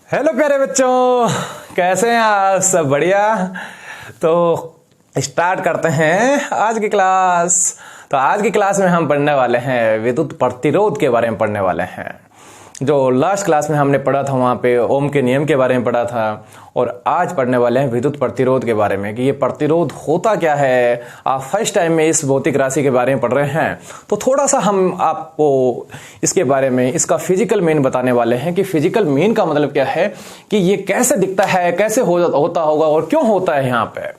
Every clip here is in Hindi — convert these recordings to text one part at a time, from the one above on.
हेलो प्यारे बच्चों, कैसे हैं आप? सब बढ़िया। तो स्टार्ट करते हैं आज की क्लास। तो आज की क्लास में हम पढ़ने वाले हैं विद्युत प्रतिरोध के बारे में पढ़ने वाले हैं। जो लास्ट क्लास में हमने पढ़ा था वहाँ पे ओम के नियम के बारे में पढ़ा था, और आज पढ़ने वाले हैं विद्युत प्रतिरोध के बारे में कि ये प्रतिरोध होता क्या है। आप फर्स्ट टाइम में इस भौतिक राशि के बारे में पढ़ रहे हैं तो थोड़ा सा हम आपको इसके बारे में इसका फिजिकल मीन बताने वाले हैं कि फिजिकल मीन का मतलब क्या है, कि ये कैसे दिखता है, कैसे होता होगा और क्यों होता है। यहाँ पे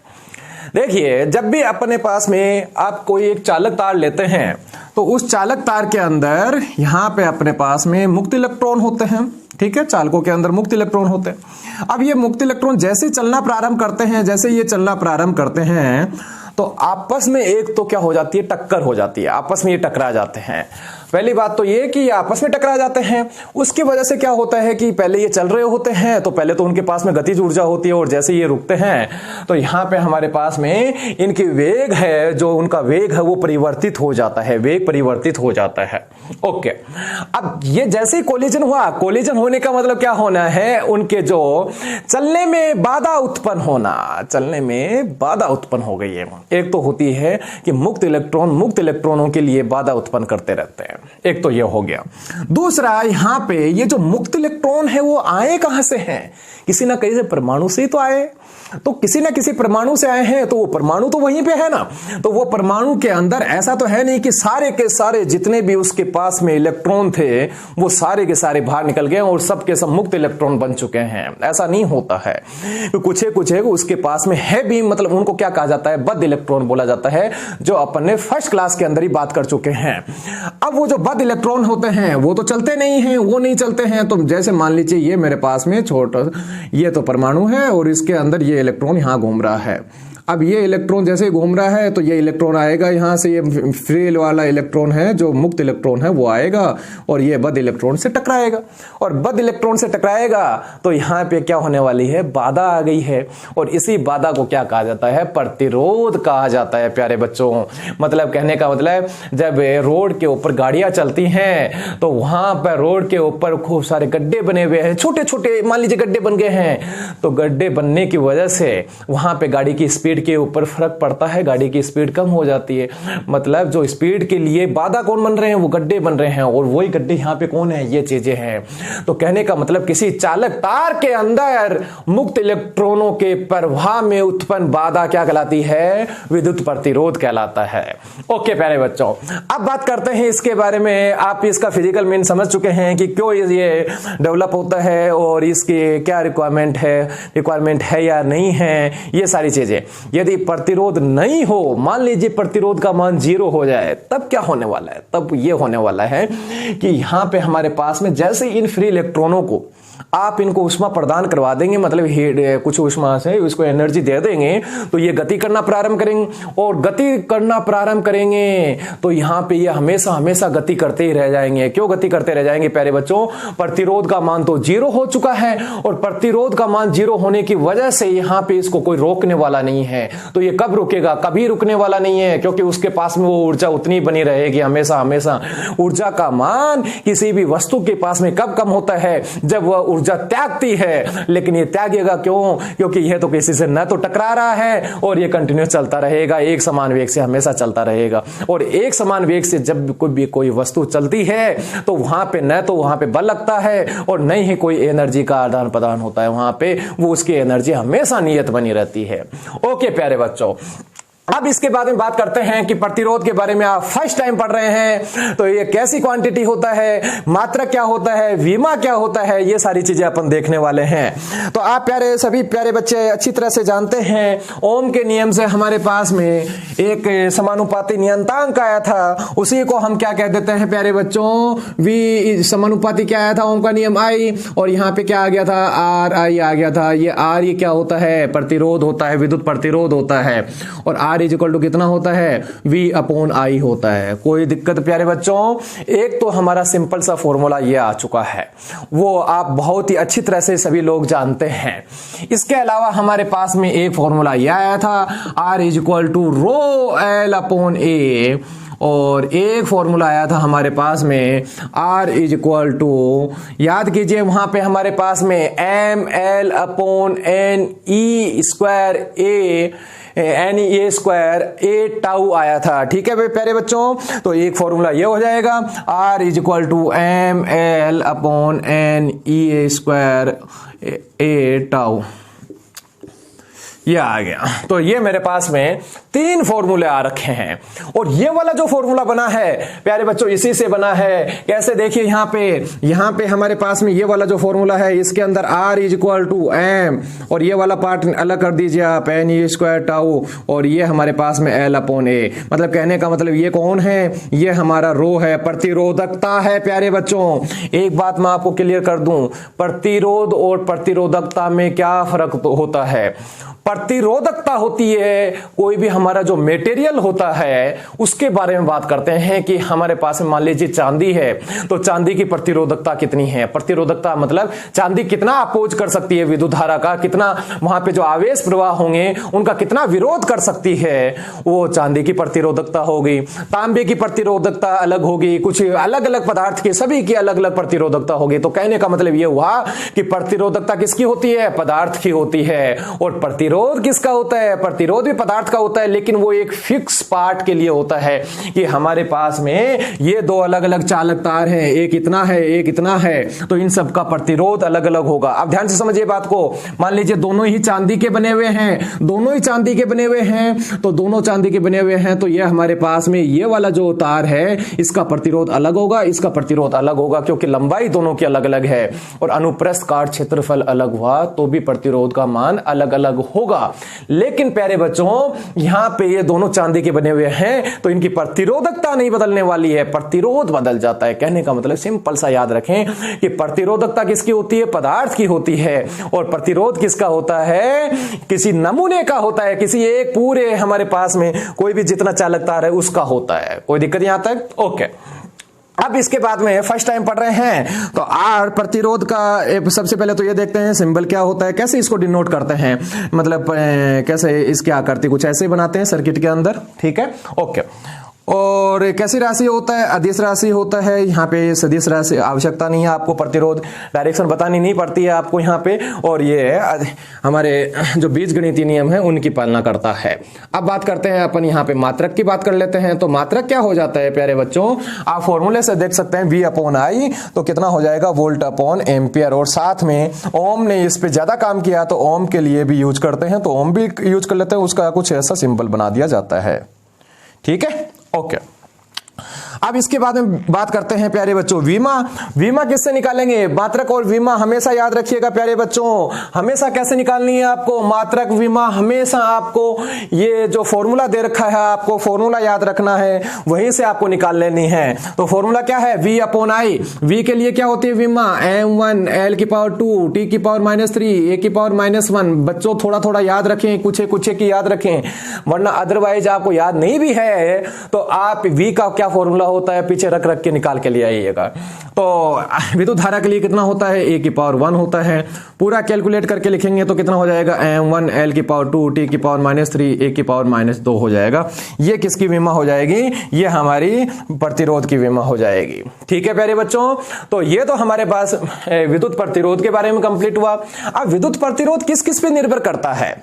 देखिए, जब भी अपने पास में आप कोई एक चालक तार लेते हैं तो उस चालक तार के अंदर यहाँ पे अपने पास में मुक्त इलेक्ट्रॉन होते हैं। ठीक है, चालकों के अंदर मुक्त इलेक्ट्रॉन होते हैं। अब ये मुक्त इलेक्ट्रॉन जैसे चलना प्रारंभ करते हैं, जैसे ये चलना प्रारंभ करते हैं तो आपस में एक तो क्या हो जाती है, टक्कर हो जाती है, आपस में ये टकरा जाते हैं। पहली बात तो ये कि ये आपस में टकरा जाते हैं। उसकी वजह से क्या होता है कि पहले ये चल रहे होते हैं तो पहले तो उनके पास में गतिज ऊर्जा होती है, और जैसे ये रुकते हैं तो यहाँ पे हमारे पास में इनकी वेग है, जो उनका वेग है वो परिवर्तित हो जाता है, वेग परिवर्तित हो जाता है। ओके, अब ये जैसे ही कोलिजन हुआ, कोलिजन होने का मतलब क्या होना है, उनके जो चलने में बाधा उत्पन्न होना, चलने में बाधा उत्पन्न हो गई है। एक तो होती है कि मुक्त इलेक्ट्रॉनों के लिए बाधा उत्पन्न करते रहते हैं, एक तो ये हो गया। दूसरा, यहां पे ये जो मुक्त इलेक्ट्रॉन है वो आए कहां से हैं? किसी ना कहीं से परमाणु से ही तो आए। तो किसी ना किसी परमाणु से आए हैं, तो वो परमाणु तो वहीं पे है ना। तो वो परमाणु के अंदर ऐसा तो है नहीं कि सारे के सारे जितने भी उसके पास में इलेक्ट्रॉन थे वो सारे के सारे बाहर निकल गए और सबके सब मुक्त इलेक्ट्रॉन बन चुके हैं। ऐसा नहीं होता है। तो कुछ है उसके पास में है भी, मतलब उनको क्या कहा जाता है, बद्ध इलेक्ट्रॉन बोला जाता है, जो अपन ने फर्स्ट क्लास के अंदर ही बात कर चुके हैं। अब वो जो बद्ध इलेक्ट्रॉन होते हैं वो तो चलते नहीं हैं, वो नहीं चलते हैं। तो जैसे मान लीजिए ये मेरे पास में छोटा, ये तो परमाणु है और इसके अंदर ये इलेक्ट्रॉन यहां घूम रहा है। अब ये इलेक्ट्रॉन जैसे घूम रहा है तो ये इलेक्ट्रॉन आएगा यहां से, ये फ्री वाला इलेक्ट्रॉन है, जो मुक्त इलेक्ट्रॉन है वो आएगा और ये बद्ध इलेक्ट्रॉन से टकराएगा, और बद्ध इलेक्ट्रॉन से टकराएगा तो यहां पे क्या होने वाली है, बाधा आ गई है। और इसी बाधा को क्या कहा जाता है, प्रतिरोध कहा जाता है प्यारे बच्चों। मतलब कहने का मतलब, जब रोड के ऊपर गाड़ियां चलती हैं तो वहां पर रोड के ऊपर खूब सारे गड्ढे बने हुए हैं, छोटे छोटे मान लीजिए गड्ढे बन गए हैं। तो गड्ढे बनने की वजह से वहां पे गाड़ी की स्पीड के ऊपर फर्क पड़ता है, गाड़ी की स्पीड कम हो जाती है। मतलब जो स्पीड के लिए बाधा कौन बन रहे हैं, वो गड्ढे बन रहे हैं, और वही गड्ढे यहाँ पे कौन है, ये चीजें हैं। तो कहने का मतलब किसी चालक तार के अंदर मुक्त इलेक्ट्रॉनों के प्रवाह में उत्पन्न बाधा क्या कहलाती है, विद्युत प्रतिरोध कहलाता है। ओके प्यारे बच्चों, अब बात करते हैं इसके बारे में। आप इसका फिजिकल मीन समझ चुके हैं कि क्यों ये डेवलप होता है और इसकी क्या रिक्वायरमेंट है या नहीं है, ये सारी चीजें। यदि प्रतिरोध नहीं हो, मान लीजिए प्रतिरोध का मान 0 हो जाए, तब क्या होने वाला है, तब ये होने वाला है कि यहां पे हमारे पास में जैसे इन फ्री इलेक्ट्रॉनों को आप इनको ऊष्मा प्रदान करवा देंगे, मतलब कुछ ऊष्मा से इसको एनर्जी दे देंगे, तो ये गति करना प्रारंभ करेंगे, और गति करना प्रारंभ करेंगे तो यहां पे ये हमेशा हमेशा गति करते ही रह जाएंगे। क्यों गति करते रह जाएंगे प्यारे बच्चों, प्रतिरोध का मान तो 0 हो चुका है, और प्रतिरोध का मान 0 होने की वजह से यहां पे इसको कोई रोकने वाला नहीं है। तो ये कब रुकेगा, कभी रुकने वाला नहीं है, क्योंकि उसके पास में वो ऊर्जा उतनी बनी रहेगी हमेशा हमेशा। ऊर्जा का मान किसी भी वस्तु के पास में कब कम होता है, जब वह ऊर्जा त्यागती है। लेकिन ये त्यागेगा क्यों, क्योंकि यह तो किसी से न तो टकरा रहा है और ये कंटिन्यूस चलता रहेगा, एक समान वेग से हमेशा चलता रहेगा। और एक समान वेग से जब कोई वस्तु चलती है तो वहां पे न तो वहां पे बल लगता है और न ही कोई एनर्जी का आदान प्रदान होता है, वहां पे वो उसकी एनर्जी हमेशा नियत बनी रहती है। ओके प्यारे बच्चों, अब इसके बाद में बात करते हैं कि प्रतिरोध के बारे में आप फर्स्ट टाइम पढ़ रहे हैं तो ये कैसी क्वांटिटी होता है, मात्रा क्या होता है, विमा क्या होता है, ये सारी चीजें अपन देखने वाले हैं। तो आप सभी प्यारे बच्चे अच्छी तरह से जानते हैं, ओम के नियम से हमारे पास में एक समानुपाती नियतांक आया था, उसी को हम क्या कह देते हैं प्यारे बच्चों, वी समानुपाती क्या आया था, ओम का नियम आई, और यहाँ पे क्या आ गया था, आर आई आ गया था। ये आर ये क्या होता है, प्रतिरोध होता है, विद्युत प्रतिरोध होता है, और आर इज इक्वल टू कितना होता है, V अपॉन I होता है। कोई दिक्कत प्यारे बच्चों, एक तो हमारा सिंपल सा फॉर्मूला ये आ चुका है, वो आप बहुत ही अच्छी तरह से सभी लोग जानते हैं। इसके अलावा हमारे पास में एक फॉर्मूला ये आया था, R is equal to rho L upon A, और एक फॉर्मूला आया था हमारे पास में R इज इक्वल टू, याद कीजिए वहां पे हमारे पास में ml upon n e square a square a tau आया था। ठीक है भाई प्यारे बच्चों, तो एक फॉर्मूला ये हो जाएगा R is equal to ml upon n e square a tau, ये आ गया। तो ये मेरे पास में 3 फॉर्मूले आ रखे हैं और ये वाला जो फॉर्मूला बना है प्यारे बच्चों इसी से बना है। कैसे देखिए यहाँ पे हमारे पास में ये वाला जो फॉर्मूला है इसके अंदर R is equal to m और ये वाला पार्ट अलग कर दीजिए आप n e स्क्वायर टाउ और ये हमारे पास में L अपॉन a। मतलब कहने का मतलब ये कौन है, ये हमारा रो है, प्रतिरोधकता है प्यारे बच्चों। एक बात मैं आपको क्लियर कर दूं, प्रतिरोध और प्रतिरोधकता में क्या फर्क होता है। प्रतिरोधकता होती है कोई भी हमारा जो मटेरियल होता है उसके बारे में बात करते हैं कि हमारे पास मान लीजिए चांदी है तो चांदी की प्रतिरोधकता कितनी है। प्रतिरोधकता मतलब चांदी कितना अपोज कर सकती है विद्युत धारा का, कितना वहां पे जो आवेश प्रवाह होंगे उनका कितना विरोध कर सकती है, वो चांदी की प्रतिरोधकता होगी। तांबे की प्रतिरोधकता अलग होगी, कुछ अलग अलग पदार्थ की सभी की अलग अलग प्रतिरोधकता होगी। तो कहने का मतलब यह हुआ कि प्रतिरोधकता किसकी होती है, पदार्थ की होती है। और प्रतिरोध किसका होता है, प्रतिरोध भी पदार्थ का होता है लेकिन वो एक फिक्स पार्ट के लिए होता है कि हमारे पास में ये 2 अलग अलग चालक तार हैं, एक इतना है एक इतना है, तो इन सब का प्रतिरोध अलग अलग होगा। अब ध्यान से समझिए बात को, मान लीजिए दोनों ही चांदी के बने हुए हैं, दोनों ही चांदी के बने हुए हैं, तो दोनों चांदी के बने हुए हैं तो ये हमारे पास में ये वाला जो तार है इसका प्रतिरोध अलग होगा, इसका प्रतिरोध अलग होगा क्योंकि लंबाई दोनों की अलग अलग है और अनुप्रस्थ काट क्षेत्रफल अलग हुआ तो भी प्रतिरोध का मान अलग अलग होगा। लेकिन प्यारे बच्चों यहां पे ये दोनों चांदी के बने हुए हैं तो इनकी प्रतिरोधकता नहीं बदलने वाली है, प्रतिरोध बदल जाता है। कहने का मतलब सिंपल सा याद रखें कि प्रतिरोधकता किसकी होती है, पदार्थ की होती है, और प्रतिरोध किसका होता है, किसी नमूने का होता है, किसी एक पूरे हमारे पास में कोई भी जितना चालक तार है उसका होता है। कोई दिक्कत यहां तक? ओके। अब इसके बाद में फर्स्ट टाइम पढ़ रहे हैं तो R प्रतिरोध का सबसे पहले तो ये देखते हैं सिंबल क्या होता है, कैसे इसको डिनोट करते हैं, मतलब कैसे इसकी आकृति कुछ ऐसे बनाते हैं सर्किट के अंदर। ठीक है, ओके। और कैसी राशि होता है, अदिश राशि होता है। यहाँ पे सदिश राशि आवश्यकता नहीं है आपको, प्रतिरोध डायरेक्शन बतानी नहीं पड़ती है आपको यहाँ पे, और ये हमारे जो बीजगणितीय नियम है उनकी पालना करता है। अब बात करते हैं अपन यहाँ पे मात्रक की बात कर लेते हैं। तो मात्रक क्या हो जाता है प्यारे बच्चों, आप फॉर्मूले से देख सकते हैं V अपॉन I तो कितना हो जाएगा, वोल्ट अपॉन एम्पियर। और साथ में ओम ने इस पे ज्यादा काम किया तो ओम के लिए भी यूज करते हैं, तो ओम भी यूज कर लेते हैं, उसका कुछ ऐसा सिंबल बना दिया जाता है। ठीक है, ओके। अब इसके बाद में बात करते हैं प्यारे बच्चों वीमा। वीमा किससे निकालेंगे, मात्रक और वीमा हमेशा याद रखिएगा प्यारे बच्चों, हमेशा कैसे निकालनी है आपको, मात्रक वीमा हमेशा आपको ये जो फॉर्मूला दे रखा है आपको फॉर्मूला याद रखना है, वहीं से आपको निकाल लेनी है। तो फॉर्मूला क्या है, V अपॉन I। V के लिए क्या होती है वीमा, m1 L की पावर 2 T की पावर -3 A की पावर -1। बच्चों थोड़ा थोड़ा याद रखें, कुछ की याद रखें, वरना अदरवाइज आपको याद नहीं भी है तो आप V का क्या फॉर्मूला होता है पीछे रख के निकाल के लिए आइएगा। तो विद्युत धारा के लिए कितना होता है, A की पावर 1 होता है। पूरा कैलकुलेट करके लिखेंगे तो कितना हो जाएगा, m1 L की पावर 2 T की पावर -3 A की पावर -2 हो जाएगा। ये किसकी विमा हो जाएगी, ये हमारी प्रतिरोध की विमा हो जाएगी। ठीक है प्यारे बच्चों, तो ये तो हमारे पास विद्युत प्रतिरोध के बारे में कंप्लीट हुआ। अब विद्युत प्रतिरोध किस किस पे निर्भर करता है,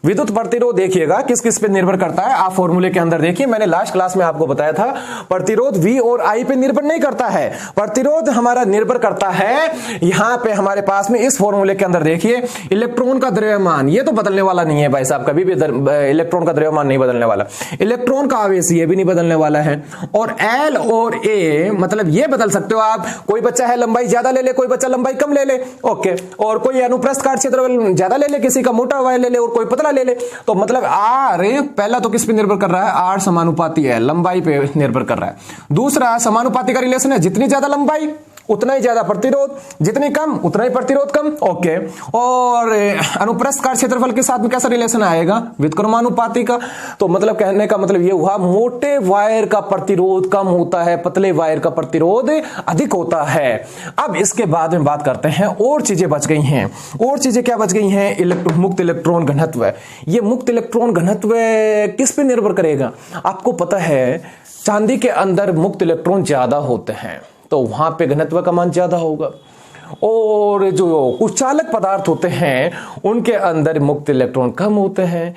विद्युत प्रतिरोध देखिएगा किस किस पे निर्भर करता है। आप फॉर्मूले के अंदर देखिए, मैंने लास्ट क्लास में आपको बताया था प्रतिरोध V और I पे निर्भर नहीं करता है, प्रतिरोध हमारा निर्भर करता है यहां पे हमारे पास में इस फॉर्मूले के अंदर देखिए, इलेक्ट्रॉन का द्रव्यमान ये तो बदलने वाला नहीं है भाई साहब, कभी भी इलेक्ट्रॉन का द्रव्यमान नहीं बदलने वाला, इलेक्ट्रॉन का आवेश ये भी नहीं बदलने वाला है, और L और A मतलब ये बदल सकते हो आप, कोई बच्चा है लंबाई ज्यादा ले ले, कोई बच्चा लंबाई कम ले ले, ओके, और कोई अनुप्रस्थ काट क्षेत्रफल ज्यादा ले ले, किसी का मोटा वायर ले ले और कोई पतला ले ले। तो मतलब R पहला तो किस पे निर्भर कर रहा है, R समानुपाती है, लंबाई पे निर्भर कर रहा है। दूसरा समानुपाती का रिलेशन है, जितनी ज्यादा लंबाई उतना ही ज्यादा प्रतिरोध, जितनी कम उतना ही प्रतिरोध कम, ओके। और अनुप्रस्थ काट क्षेत्रफल के साथ में कैसा रिलेशन आएगा, व्युत्क्रमानुपाती का। तो मतलब कहने का मतलब ये हुआ मोटे वायर का प्रतिरोध कम होता है, पतले वायर का प्रतिरोध अधिक होता है। अब इसके बाद में बात करते हैं और चीजें बच गई हैं, और चीजें क्या बच गई हैं, मुक्त इलेक्ट्रॉन घनत्व। ये मुक्त इलेक्ट्रॉन घनत्व किस पे निर्भर करेगा, आपको पता है चांदी के अंदर मुक्त इलेक्ट्रॉन ज्यादा होते हैं तो वहां पे घनत्व का मान ज्यादा होगा, और जो कुचालक पदार्थ होते हैं उनके अंदर मुक्त इलेक्ट्रॉन कम होते हैं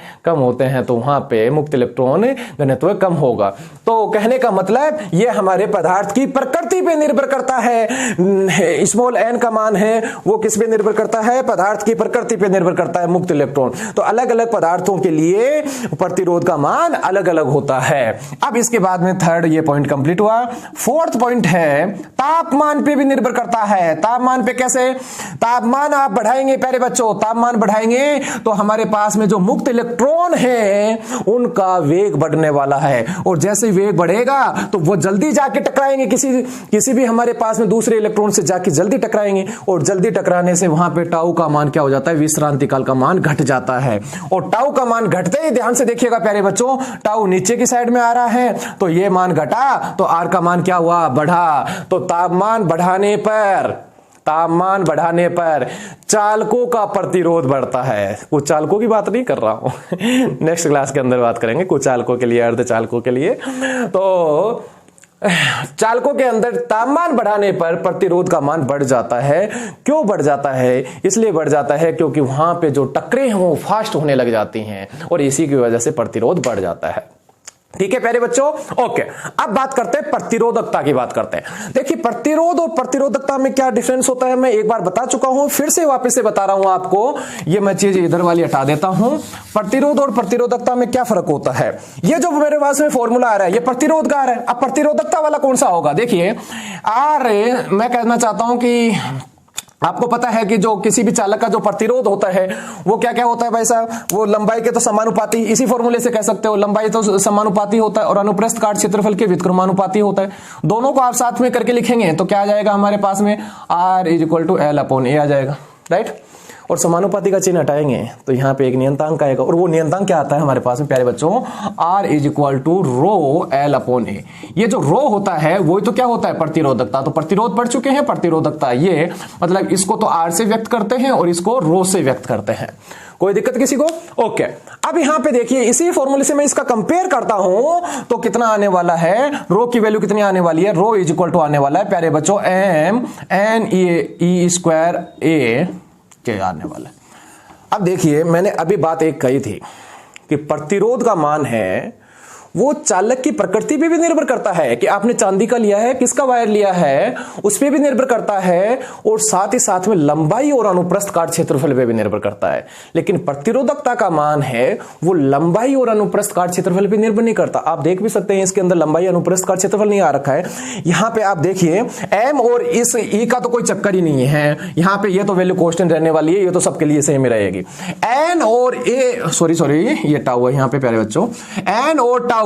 तो वहां पे मुक्त इलेक्ट्रॉन घनत्व कम होगा। तो कहने का मतलब ये हमारे पदार्थ की प्रकृति पे निर्भर करता है। स्मॉल n का मान है वो किस पे निर्भर करता है, पदार्थ की प्रकृति पे निर्भर करता है, मुक्त इलेक्ट्रॉन। तो अलग अलग पदार्थों के लिए प्रतिरोध का मान अलग अलग होता है। अब इसके बाद में थर्ड ये पॉइंट कंप्लीट हुआ। फोर्थ पॉइंट है तापमान पे भी निर्भर करता है। तापमान पे कैसे, तापमान आप बढ़ाएंगे प्यारे बच्चों, तापमान बढ़ाएंगे तो हमारे पास में जो मुक्त इलेक्ट्रॉन है उनका वेग बढ़ने वाला है, और जैसे वेग बढ़ेगा तो वो जल्दी जाके टकराएंगे, किसी भी हमारे पास में दूसरे इलेक्ट्रॉन से जाके जल्दी टकराएंगे, और जल्दी टकराने से वहां पे टाउ का मान क्या हो जाता है, विश्रांति काल का मान घट जाता है। और टाउ का मान घटते ही ध्यान से देखिएगा प्यारे बच्चों, टाउ नीचे की साइड में आ रहा है तो ये मान घटा तो आर का मान क्या हुआ, बढ़ा। तो तापमान बढ़ाने पर चालकों का प्रतिरोध बढ़ता है। कुछ चालकों की बात नहीं कर रहा हूं, नेक्स्ट क्लास के अंदर बात करेंगे कुछ चालकों के लिए, अर्धचालकों के लिए। तो चालकों के अंदर तापमान बढ़ाने पर प्रतिरोध का मान बढ़ जाता है। क्यों बढ़ जाता है, इसलिए बढ़ जाता है क्योंकि वहां पे जो टक्करें हैं वो फास्ट होने लग जाती हैं, और इसी की वजह से प्रतिरोध बढ़ जाता है। ठीक है प्यारे बच्चों, ओके। अब बात करते हैं प्रतिरोधकता की, बात करते हैं। देखिए प्रतिरोध और प्रतिरोधकता में क्या डिफरेंस होता है मैं एक बार बता चुका हूं, फिर से वापस से बता रहा हूं आपको। ये मैं चीज इधर वाली हटा देता हूं। प्रतिरोध और प्रतिरोधकता में क्या फर्क होता है, ये जो मेरे पास में फॉर्मूला आ रहा है ये प्रतिरोध का आ रहा है। अब प्रतिरोधकता वाला कौन सा होगा, देखिए आर, मैं कहना चाहता हूं कि आपको पता है कि जो किसी भी चालक का जो प्रतिरोध होता है वो क्या क्या होता है भाई साहब, वो लंबाई के तो समानुपाती, इसी फॉर्मूले से कह सकते हो, लंबाई तो समानुपाती होता है और अनुप्रस्थ काट क्षेत्रफल के व्युत्क्रमानुपाती होता है। दोनों को आप साथ में करके लिखेंगे तो क्या आ जाएगा हमारे पास में, R = L/A आ जाएगा, राइट। और समानुपाती का चिन्ह हटाएंगे तो यहाँ पे एक नियंतांक आएगा, और वो नियंतांक क्या आता है हमारे पास में प्यारे बच्चों, R = ρL/A। ये जो रो होता है वो तो क्या होता है, प्रतिरोधकता। तो प्रतिरोध पढ़ चुके हैं, प्रतिरोधकता ये मतलब इसको तो R से व्यक्त करते हैं और इसको रो से व्यक्त करते हैं। कोई दिक्कत किसी को, ओके। अब यहां पे देखिए इसी फॉर्मूले से मैं इसका कंपेयर करता हूं तो कितना आने वाला है, रो की वैल्यू कितनी आने वाली है, रो = आने वाला है प्यारे बच्चों mNE²A के आने वाला है। अब देखिए मैंने अभी बात एक कही थी कि प्रतिरोध का मान है वो चालक की प्रकृति पे भी निर्भर करता है कि आपने चांदी का लिया है, किसका वायर लिया है, उस पे भी निर्भर करता है, और साथ ही साथ में लंबाई और अनुप्रस्थ काट क्षेत्रफल पे भी निर्भर करता है। लेकिन प्रतिरोधकता का मान है वो लंबाई और अनुप्रस्थ काट क्षेत्रफल पे निर्भर नहीं करता। आप देख भी सकते हैं इसके अंदर लंबाई अनुप्रस्थ काट क्षेत्रफल नहीं आ रखा है। यहां पे आप देखिए एम और इस ई का तो कोई चक्कर ही नहीं है, यहां पे ये तो वैल्यू कांस्टेंट रहने वाली है, ये तो सबके लिए सेम ही रहेगी। एन और ए सॉरी ये टाउ है यहां पे प्यारे बच्चों, एन और टाउ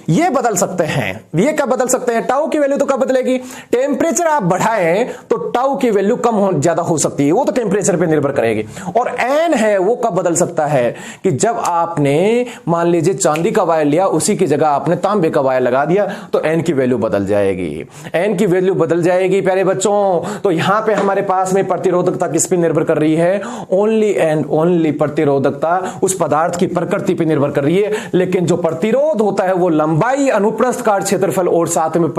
ये बदल सकते हैं। ये कब बदल सकते हैं, टाउ की वैल्यू तो कब बदलेगी, टेम्परेचर आप बढ़ाएं तो टाउ की वैल्यू कम हो ज्यादा हो सकती है, वो तो टेम्परेचर पे निर्भर करेगी। और एन है वो कब बदल सकता है कि जब आपने मान लीजिए चांदी का वायर लिया उसी की जगह आपने तांबे का वायर लगा दिया तो एन की वैल्यू बदल जाएगी, एन की वैल्यू बदल जाएगी प्यारे बच्चों। तो यहां पे हमारे पास में प्रतिरोधकता किस पे निर्भर कर रही है, ओनली एंड ओनली प्रतिरोधकता उस पदार्थ की प्रकृति पे निर्भर कर रही है। लेकिन जो प्रतिरोध होता है वो लंबाई, अनुप्रस्थ काट क्षेत्रफल और साथ में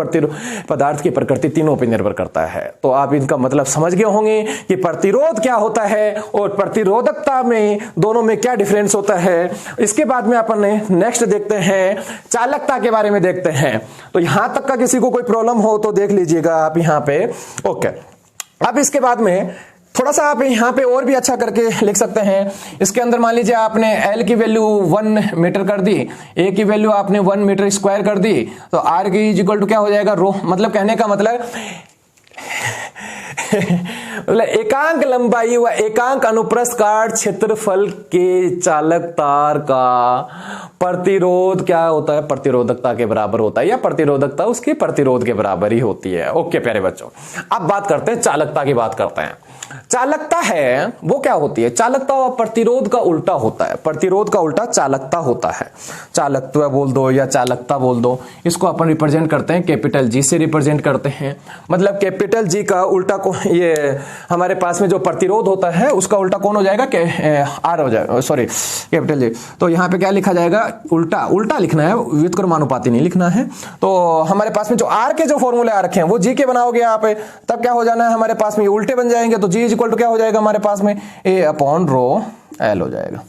पदार्थ की प्रकृति तीनों पे निर्भर करता है। तो आप इनका मतलब समझ गए होंगे कि प्रतिरोध क्या होता है और प्रतिरोधकता में दोनों में क्या डिफरेंस होता है। इसके बाद में अपन नेक्स्ट देखते हैं चालकता के बारे में देखते हैं। तो यहां तक का किसी को कोई प्रॉब्लम हो तो देख लीजिएगा आप यहां पे, ओके। अब इसके बाद में थोड़ा सा आप यहाँ पे और भी अच्छा करके लिख सकते हैं। इसके अंदर मान लीजिए आपने L की वैल्यू 1 मीटर कर दी, A की वैल्यू आपने 1 मीटर स्क्वायर कर दी, तो R की = क्या हो जाएगा, रो। मतलब कहने का मतलब एकांक लंबाई व एकांक अनुप्रस्थ काट क्षेत्रफल के चालक तार का प्रतिरोध क्या होता है, प्रतिरोधकता के बराबर होता है, या प्रतिरोधकता उसके प्रतिरोध के बराबर ही होती है। ओके प्यारे बच्चों, अब बात करते हैं चालकता की, बात करते हैं। चालकता है वो क्या होती है, चालकता और प्रतिरोध का उल्टा होता है, प्रतिरोध का उल्टा चालकता होता है। चालकत्व बोल दो या चालकता बोल दो, इसको अपन रिप्रेजेंट करते हैं कैपिटल G से रिप्रेजेंट करते हैं। मतलब कैपिटल G का उल्टा को ये हमारे पास में जो प्रतिरोध होता है उसका उल्टा कौन हो जाएगा, आर हो जाएगा, सॉरी कैपिटल जी। तो यहाँ पे क्या लिखा जाएगा, उल्टा उल्टा लिखना है, व्युत्क्रमानुपाती नहीं लिखना है। तो हमारे पास में जो आर के जो फॉर्मूले आ रखे हैं वो जी के बनाओगे आप, तब क्या हो जाना है हमारे पास में, उल्टे बन जाएंगे। तो जी इज इक्वल टू क्या हो जाएगा हमारे पास में, ए अपॉन रो एल हो जाएगा।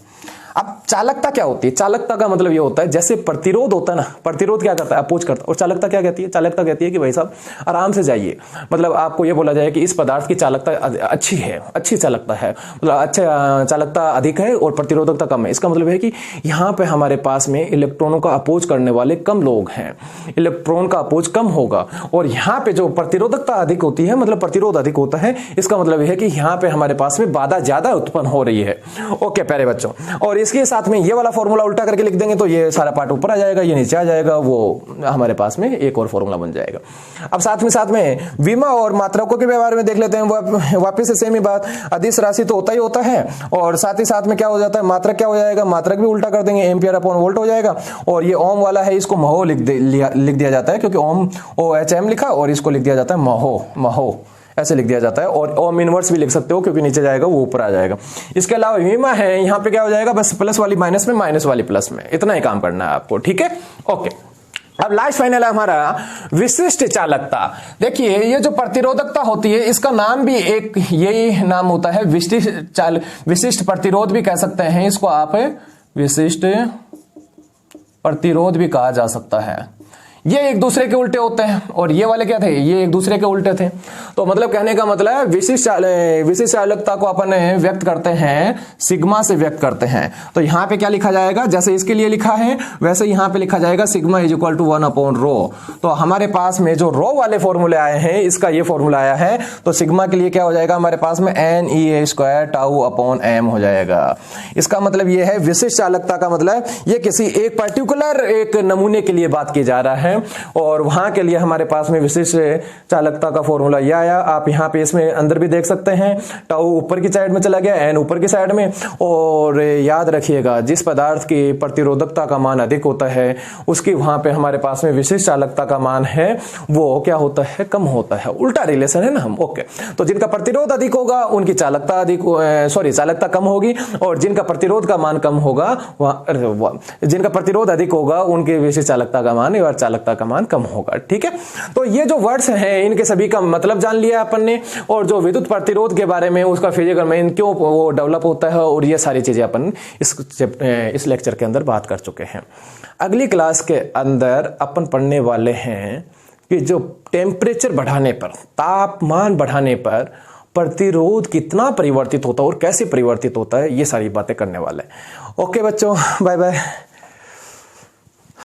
अब चालकता क्या होती है, चालकता का मतलब ये होता है जैसे प्रतिरोध होता है ना, प्रतिरोध क्या करता है, अपोज करता है। और चालकता क्या कहती है, चालकता कहती है कि भाई साहब आराम से जाइए, मतलब आपको ये बोला जाए कि इस पदार्थ की चालकता अच्छी है, अच्छी चालकता है, मतलब अच्छा चालकता अधिक है और प्रतिरोधकता कम है। इसका मतलब है कि यहाँ पे हमारे पास में इलेक्ट्रॉनों का अपोज करने वाले कम लोग हैं, इलेक्ट्रॉन का अपोज कम होगा। और यहाँ पे जो प्रतिरोधकता अधिक होती है, मतलब प्रतिरोध अधिक होता है, इसका मतलब है कि यहाँ पे हमारे पास में बाधा ज्यादा उत्पन्न हो रही है। ओके प्यारे बच्चों, और इसके साथ में ये वाला फॉर्मूला उल्टा करके लिख देंगे तो ये सारा पार्ट ऊपर आ जाएगा, ये नीचे आ जाएगा, वो हमारे पास में एक और फॉर्मूला बन जाएगा। अब साथ में विमा और मात्रकों के बारे में देख लेते हैं। वापस से सेम ही बात, अदिश राशि तो होता ही होता है, और साथ ही साथ में क्या हो जाता है, मात्रक क्या हो जाएगा, मात्रक भी उल्टा कर देंगे, एम्पियर अपॉन वोल्ट हो जाएगा। और ये ओम वाला है, इसको महो लिख दिया जाता है, क्योंकि ओम OHM लिखा, और इसको लिख दिया जाता है महो ऐसे लिख दिया जाता है। और ओम इनवर्स भी लिख सकते हो, क्योंकि नीचे जाएगा वो ऊपर आ जाएगा। इसके अलावा विमा है, यहाँ पे क्या हो जाएगा, बस प्लस वाली माइनस में, माइनस वाली प्लस में, इतना ही काम करना है आपको, ठीक है। ओके, अब लास्ट फाइनल है हमारा विशिष्ट चालकता। देखिए ये जो प्रतिरोधकता होती है, इसका नाम भी एक यही नाम होता है, विशिष्ट प्रतिरोध भी कह सकते हैं इसको आप, विशिष्ट प्रतिरोध भी कहा जा सकता है। ये एक दूसरे के उल्टे होते हैं, और ये वाले क्या थे, ये एक दूसरे के उल्टे थे। तो मतलब कहने का मतलब है विशिष्ट चालकता को अपन व्यक्त करते हैं सिग्मा से व्यक्त करते हैं। तो यहाँ पे क्या लिखा जाएगा, जैसे इसके लिए लिखा है वैसे यहाँ पे लिखा जाएगा sigma is equal to 1 upon rho. तो हमारे पास में जो रो वाले फॉर्मूले आए हैं, इसका ये फॉर्मूला आया है, तो सिग्मा के लिए क्या हो जाएगा हमारे पास में NE² टाउ अपॉन m हो जाएगा। इसका मतलब ये है विशिष्ट चालकता का मतलब ये किसी एक पर्टिकुलर एक नमूने के लिए बात की जा रहा है, और वहां के लिए हमारे पास में विशिष्ट चालकता का फॉर्मूला ये आया। आप यहाँ पे इसमें अंदर भी देख सकते हैं, टाउ ऊपर की साइड में चला गया, एन ऊपर की साइड में। और याद रखिएगा जिस पदार्थ की प्रतिरोधकता का मान अधिक होता है उसकी वहां पे हमारे पास में विशिष्ट चालकता का मान है वो क्या होता है, कम होता है। उल्टा रिलेशन है ना हम। ओके, तो जिनका प्रतिरोध अधिक होगा उनकी चालकता चालकता कम होगी, और जिनका प्रतिरोध का मान कम होगा जिनका प्रतिरोध अधिक होगा उनके विशिष्ट चालकता का मान और चालकता का मान कम होगा। ठीक है, तो ये जो वर्ड्स हैं इनके सभी का मतलब जान लिया अपन ने, और जो विद्युत प्रतिरोध के बारे में उसका फिजिकल में क्यों वो डेवलप होता है, और ये सारी चीजें अपन इस लेक्चर के अंदर बात कर चुके हैं। अगली क्लास के अंदर अपन पढ़ने वाले हैं कि जो टेम्परेचर बढ़ाने पर, तापमान बढ़ाने पर प्रतिरोध कितना परिवर्तित होता है और कैसे परिवर्तित होता है, ये सारी बातें करने वाले हैं। ओके बच्चों, बाय बाय।